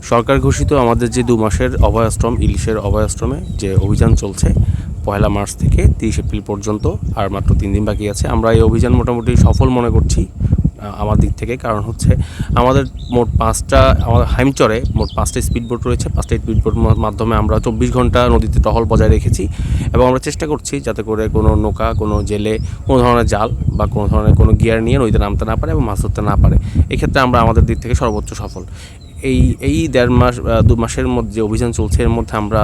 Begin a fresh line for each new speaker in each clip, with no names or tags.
সরকার ঘোষিত আমাদের যে ২ মাসের অভয়াশ্রম ইলিশের অভয়াশ্রমে যে অভিযান চলছে ১লা মার্চ থেকে ৩০ এপ্রিল পর্যন্ত, আর মাত্র ৩ দিন বাকি আছে। আমরা এই অভিযান মোটামুটি সফল মনে করছি আমার দিক থেকে। কারণ হচ্ছে আমাদের মোট ৫টা আমাদের হাইমচরে মোট ৫টা স্পিডবোট রয়েছে। ৫টা স্পিডবোট মাধ্যমে আমরা ২৪ ঘন্টা নদীতে টহল বজায় রেখেছি এবং আমরা চেষ্টা করছি যাতে করে কোনো নৌকা, কোনো জেলে কোনো ধরনের জাল বা কোনো ধরনের কোনো গিয়ার নিয়ে নদীতে নামতে না পারে এবং মাছ ধরতে না পারে। এক্ষেত্রে আমরা আমাদের দিক থেকে সর্বোচ্চ সফল। এই ১.৫ মাস ২ মাসের মধ্যে যে অভিযান চলছে এর মধ্যে আমরা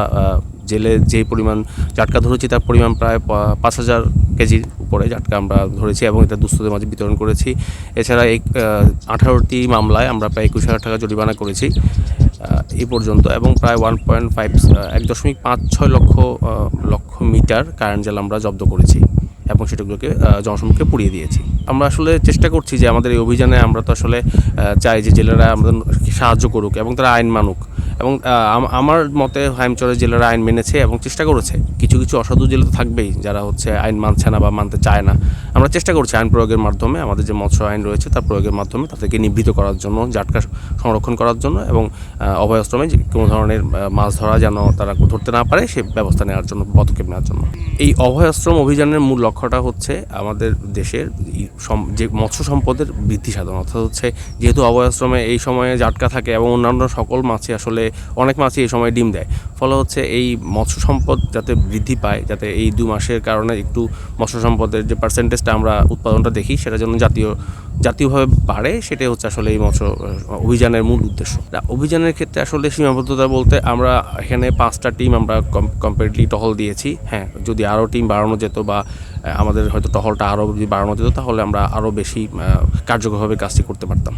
জেলে যেই পরিমাণ জাটকা ধরেছি তার পরিমাণ প্রায় ৫,০০০ কেজির উপরে জাটকা আমরা ধরেছি এবং এটা দুস্থদের মাঝে বিতরণ করেছি। এছাড়া এই ১৮টি মামলায় আমরা প্রায় ২১,০০০ টাকা জরিমানা করেছি এই পর্যন্ত এবং প্রায় ১.৫৬ লক্ষ মিটার কারেন্ট জাল আমরা জব্দ করেছি এবং সেটাগুলোকে জনসম্মুখে পুড়িয়ে দিয়েছি। আমরা আসলে চেষ্টা করছি যে আমাদের এই অভিযানে আমরা তো আসলে চাই যে জেলেরা আমাদের সাহায্য করুক এবং তারা আইন মানুক এবং আমার মতে হাইমচরের জেলেরা আইন মেনেছে এবং চেষ্টা করেছে। কিছু কিছু অসাধু জেলে তো থাকবেই যারা হচ্ছে আইন মানছে না বা মানতে চায় না। আমরা চেষ্টা করছি আইন প্রয়োগের মাধ্যমে, আমাদের যে মৎস্য আইন রয়েছে তার প্রয়োগের মাধ্যমে তাদেরকে নিবৃত্ত করার জন্য, জাটকা সংরক্ষণ করার জন্য এবং অভয়াশ্রমে যে কোনো ধরনের মাছ ধরা যেন তারা ধরতে না পারে সে ব্যবস্থা নেওয়ার জন্য, পদক্ষেপ নেওয়ার জন্য। এই অভয়াশ্রম অভিযানের মূল লক্ষ্যটা হচ্ছে আমাদের দেশের যে মৎস্য সম্পদের বৃদ্ধি সাধন। অর্থাৎ হচ্ছে যেহেতু অভয়াশ্রমে এই সময়ে জাটকা থাকে এবং অন্যান্য সকল মাছই আসলে অনেক মাছই এই সময় ডিম দেয়, ফলে হচ্ছে এই মৎস্য সম্পদ যাতে বৃদ্ধি পায়, যাতে এই ২ মাসের কারণে একটু মৎস্য সম্পদের যে পার্সেন্টেজটা আমরা উৎপাদনটা দেখি সেটা যেন জাতীয়ভাবে বাড়ে, সেটাই হচ্ছে আসলে এই মৎস্য অভিযানের মূল উদ্দেশ্য। অভিযানের ক্ষেত্রে আসলে সীমাবদ্ধতা বলতে আমরা এখানে ৫টা টিম আমরা কমপ্লিটলি টহল দিয়েছি। হ্যাঁ, যদি আরও টিম বাড়ানো যেত বা আমাদের হয়তো টহলটা আরও যদি বাড়ানো যেত তাহলে আমরা আরও বেশি কার্যকরভাবে কাজটি করতে পারতাম।